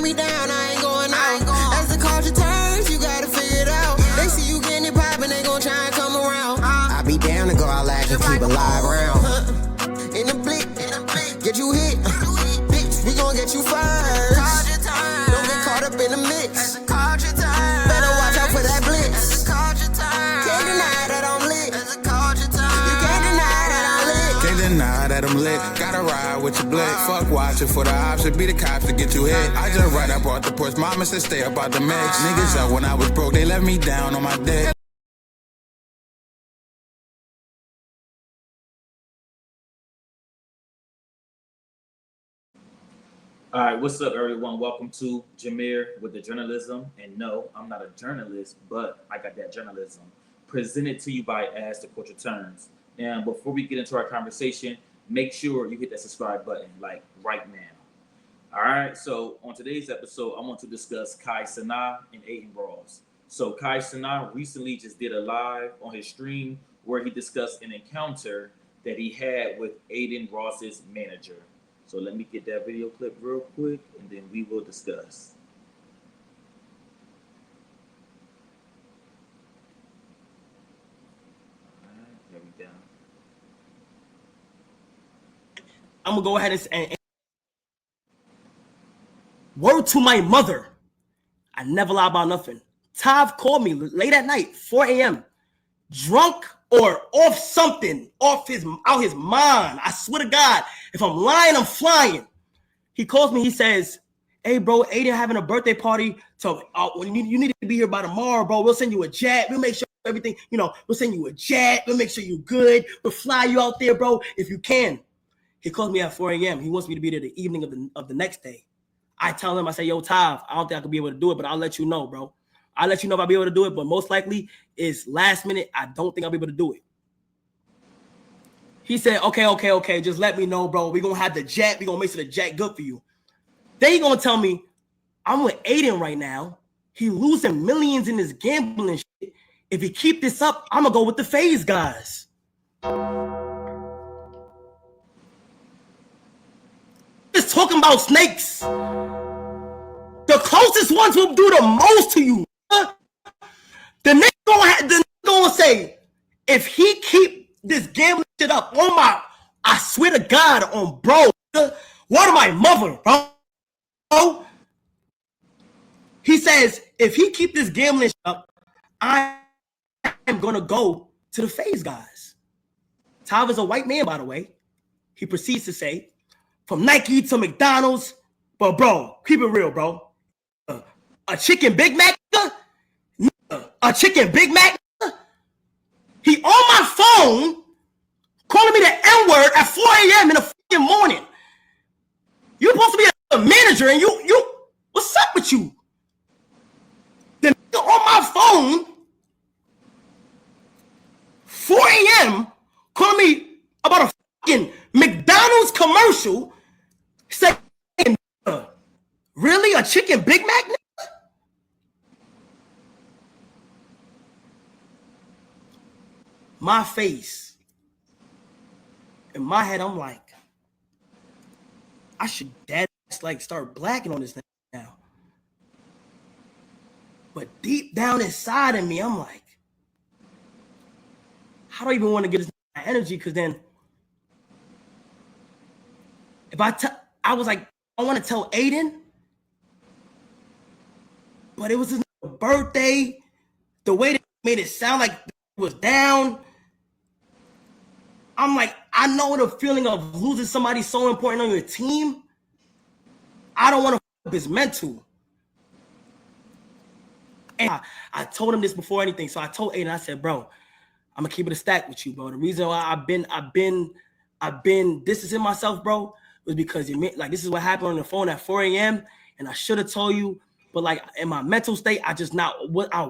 let me down, I ain't going out. As the culture turns, you gotta figure it out. They see you getting it poppin', they gon' try and come around. I be down to go out like and keep a live round. In the blick, get you hit. Bitch, we gon' get you first. Don't get caught up in the mix. Better watch out for that blitz. Can't deny that I'm lit. You can't deny that I'm lit. Can't deny that I'm lit. Gotta ride with your blick. Fuck watching for the option. Be the cops to get you hit. I just right up off the porch. Mama said stay up out the mix. Niggas up when I was broke. They left me down on my dick. All right, what's up, everyone? Welcome to Jameer with the Journalism. And no, I'm not a journalist, but I got that journalism. Presented to you by As the Culture Turns. And before we get into our conversation, make sure you hit that subscribe button, like right now. All right, so on today's episode, I want to discuss Cenat and Adin brawls. So Cenat recently just did a live on his stream where he discussed an encounter that he had with Adin Ross's manager. So let me get that video clip real quick, and then we will discuss. All right, there we go. I'm gonna go ahead and word to my mother. I never lie about nothing. Tav called me late at night, 4 a.m., drunk or off something, out his mind. I swear to God, if I'm lying, I'm flying. He calls me. He says, "Hey, bro, Adin having a birthday party. So you need to be here by tomorrow, bro. We'll send you a jet. We'll make sure everything, we'll send you a jet. We'll make sure you're good. We'll fly you out there, bro, if you can." He calls me at 4 a.m. He wants me to be there the evening of the next day. I tell him, I say, "Yo, Tav, I don't think I could be able to do it, but I'll let you know, bro. I'll let you know if I'll be able to do it, but most likely is last minute. I don't think I'll be able to do it." He said, okay. Just let me know, bro. We're going to have the jet. We're going to make sure the jet good for you. Then he going to tell me, I'm with Adin right now. He losing millions in this gambling shit. If he keep this up, I'm going to go with the FaZe guys. Just talking about snakes. The closest ones will do the most to you. The nigga gonna say, if he keep this gambling shit up on I swear to God, on bro, what am I mother, bro? He says, if he keep this gambling shit up, I am gonna go to the FaZe guys. Tav is a white man, by the way. He proceeds to say, from Nike to McDonald's, but bro, keep it real, bro. A chicken Big Mac, a chicken Big Mac. He on my phone calling me the N-word at 4 a.m. in the fucking morning. You're supposed to be a manager, and you, what's up with you? The nigga on my phone, 4 a.m., calling me about a fucking McDonald's commercial, saying, really, a chicken Big Mac? My face, in my head, I'm like, I should start blacking on this thing now. But deep down inside of me, I'm like, how do I even want to get this energy? Because then, if I was like, I want to tell Adin, but it was his birthday. The way they made it sound like it was down. I'm like, I know the feeling of losing somebody so important on your team. I don't want to fuck up his mental. And I told him this before anything. So I told Adin, I said, bro, I'm gonna keep it a stack with you, bro. The reason why I've been distancing myself, bro, was because this is what happened on the phone at 4 a.m. and I should have told you, but like in my mental state, I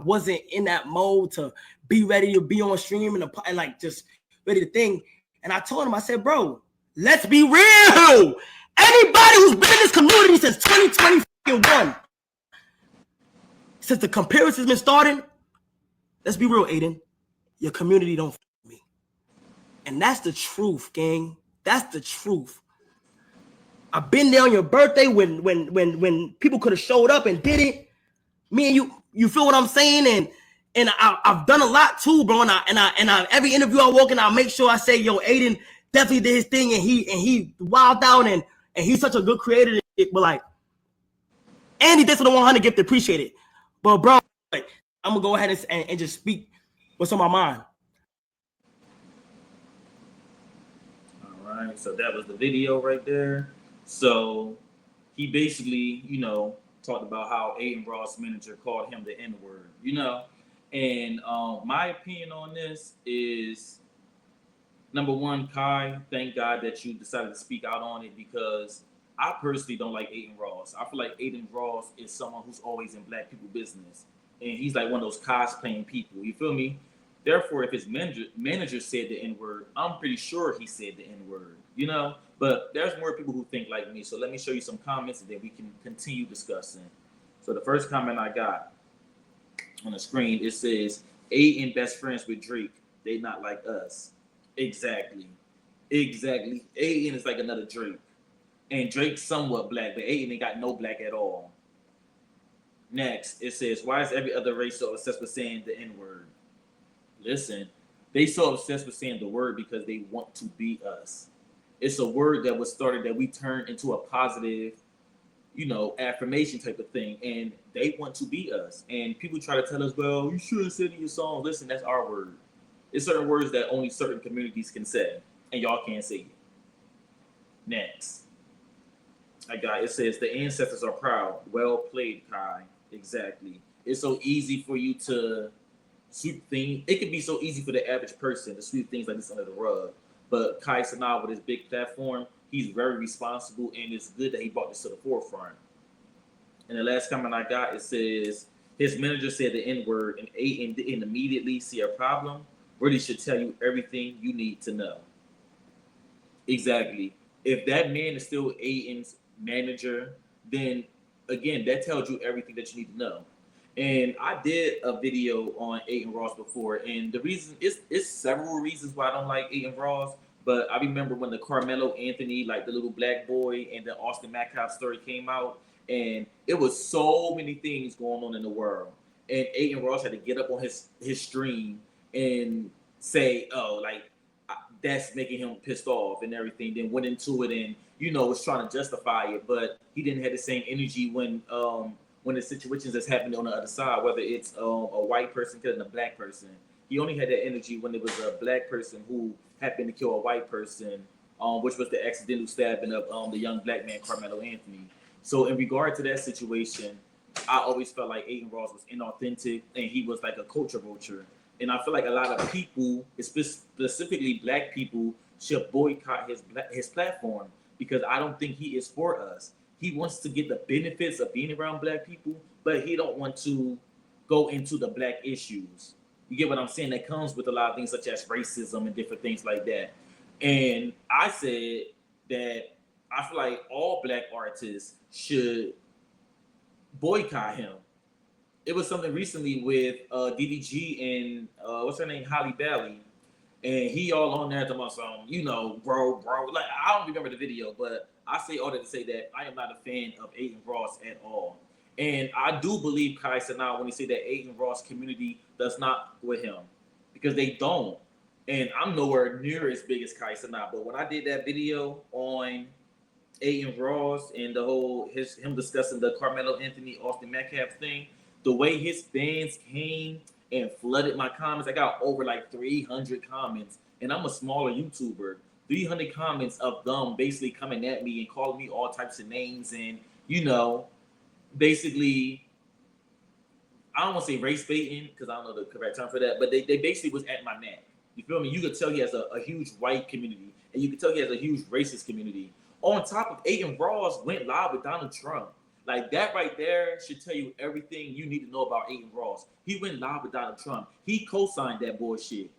wasn't in that mode to be ready to be on stream and like just ready to think. And I told him, I said, bro, let's be real. Anybody who's been in this community since 2021, since the comparison's been starting, let's be real, Adin. Your community don't f me. And that's the truth, gang. That's the truth. I've been there on your birthday when people could have showed up and did it. Me and you feel what I'm saying? And I've done a lot too, bro. And I every interview I walk in, I make sure I say, yo, Adin definitely did his thing, and he wilded out, and he's such a good creator. But like, and he did for the 100 gift, appreciate it. But bro, like, I'm gonna go ahead and just speak what's on my mind. All right, so that was the video right there. So he basically, talked about how Adin Ross' manager called him the N-word, And my opinion on this is, number one, Kai, thank God that you decided to speak out on it, because I personally don't like Adin Ross. I feel like Adin Ross is someone who's always in black people business. And he's like one of those cosplaying people. You feel me? Therefore, if his manager said the N-word, I'm pretty sure he said the N-word, But there's more people who think like me. So let me show you some comments and then we can continue discussing. So the first comment I got on the screen, it says, Adin best friends with Drake. They not like us. Exactly. Adin is like another Drake. And Drake's somewhat black, but Adin ain't got no black at all. Next, it says, why is every other race so obsessed with saying the N-word? Listen, they so obsessed with saying the word because they want to be us. It's a word that was started that we turned into a positive, affirmation type of thing. And they want to be us. And people try to tell us, well, you should have said it in your song. Listen, that's our word. It's certain words that only certain communities can say. And y'all can't say it. Next. It says, the ancestors are proud. Well played, Kai. Exactly. It's so easy for you to sweep things. It can be so easy for the average person to sweep things like this under the rug. But Kai Cenat, with his big platform, he's very responsible, and it's good that he brought this to the forefront. And the last comment I got, it says, his manager said the N-word, and Adin didn't immediately see a problem. Really should tell you everything you need to know. Exactly. If that man is still Adin's manager, then again, that tells you everything that you need to know. And I did a video on Adin Ross before, and the reason it's several reasons why I don't like Adin Ross. But I remember when the Carmelo Anthony, like the little black boy, and the Austin Metcalf story came out, and it was so many things going on in the world. And Adin Ross had to get up on his stream and say, "Oh, like that's making him pissed off and everything." Then went into it and was trying to justify it, but he didn't have the same energy when the situations that's happening on the other side, whether it's a white person killing a black person. He only had that energy when it was a black person who happened to kill a white person, which was the accidental stabbing of the young black man, Carmelo Anthony. So in regard to that situation, I always felt like Adin Ross was inauthentic and he was like a culture vulture. And I feel like a lot of people, specifically black people, should boycott his platform, because I don't think he is for us. He wants to get the benefits of being around black people, but he don't want to go into the black issues. You get what I'm saying? That comes with a lot of things such as racism and different things like that. And I said that I feel like all black artists should boycott him. It was something recently with DDG and what's her name, Holly Bailey, and he all on there talking about some, bro. Like, I don't remember the video, but I say all that to say that I am not a fan of Adin Ross at all. And I do believe Kai Cenat when he say that Adin Ross community does not with him, because they don't. And I'm nowhere near as big as Kai Cenat, but when I did that video on Adin Ross and the whole him discussing the Carmelo Anthony Austin Metcalf thing, the way his fans came and flooded my comments, I got over like 300 comments, and I'm a smaller YouTuber. 300 comments of them basically coming at me and calling me all types of names, and basically, I don't want to say race baiting because I don't know the correct term for that, but they basically was at my neck. You feel me? You could tell he has a huge white community, and you could tell he has a huge racist community. On top of Adin Ross went live with Donald Trump. Like, that right there should tell you everything you need to know about Adin Ross. He went live with Donald Trump. He co-signed that bullshit.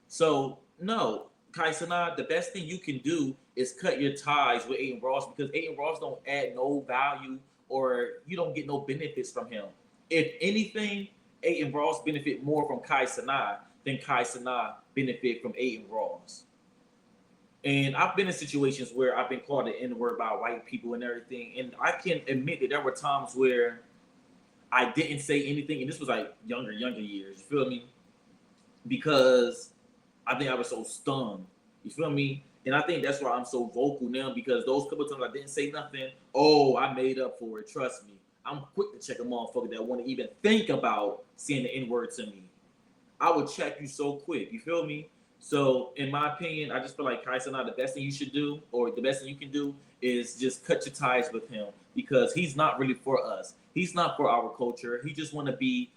So, no, Kai Cenat, the best thing you can do is cut your ties with Adin Ross, because Adin Ross don't add no value, or you don't get no benefits from him. If anything, Adin Ross benefit more from Kai Cenat than Kai Cenat benefit from Adin Ross. And I've been in situations where I've been called the N-word by white people and everything. And I can admit that there were times where I didn't say anything, and this was like younger years. You feel me? Because I think I was so stunned. You feel me? And I think that's why I'm so vocal now, because those couple of times I didn't say nothing. Oh, I made up for it. Trust me. I'm quick to check a motherfucker that want to even think about saying the N-word to me. I would check you so quick. You feel me? So, in my opinion, I just feel like Kai Cenat, the best thing you should do, or the best thing you can do, is just cut your ties with him, because he's not really for us. He's not for our culture. He just want to be,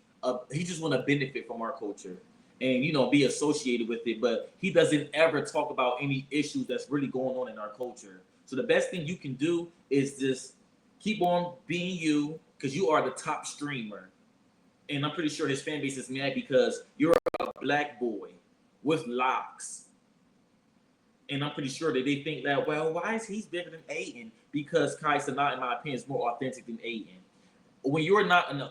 he just want to benefit from our culture, and be associated with it. But he doesn't ever talk about any issues that's really going on in our culture. So the best thing you can do is just keep on being you, because you are the top streamer. And I'm pretty sure his fan base is mad because you're a black boy with locks. And I'm pretty sure that they think that, well, why is he bigger than Adin? Because Kai Cenat, in my opinion, is more authentic than Adin. When you're not an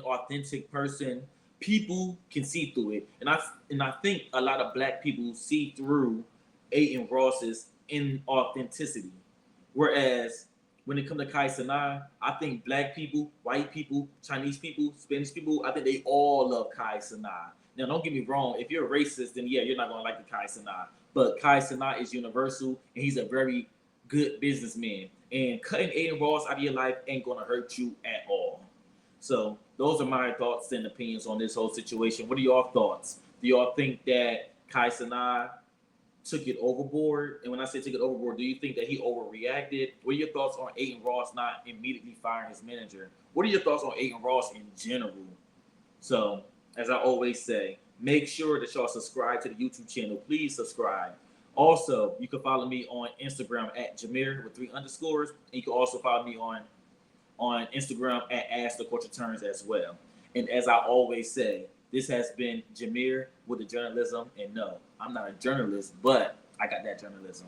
authentic person, people can see through it. And I think a lot of black people see through Adin Ross's inauthenticity. Whereas when it comes to Kai Cenat, I think black people, white people, Chinese people, Spanish people, I think they all love Kai Cenat. Now, don't get me wrong. If you're a racist, then yeah, you're not going to like the Kai Cenat. But Kai Cenat is universal, and he's a very good businessman. And cutting Adin Ross out of your life ain't going to hurt you at all. So those are my thoughts and opinions on this whole situation. What are y'all thoughts? Do y'all think that Kai Cenat took it overboard? And when I say took it overboard, do you think that he overreacted? What are your thoughts on Adin Ross not immediately firing his manager? What are your thoughts on Adin Ross in general? So, as I always say, make sure that y'all subscribe to the YouTube channel. Please subscribe. Also, you can follow me on Instagram at Jameer with 3 underscores. And you can also follow me on Instagram at Ask the Culture Turns as well. And as I always say, this has been Jameer with the journalism. And no, I'm not a journalist, but I got that journalism.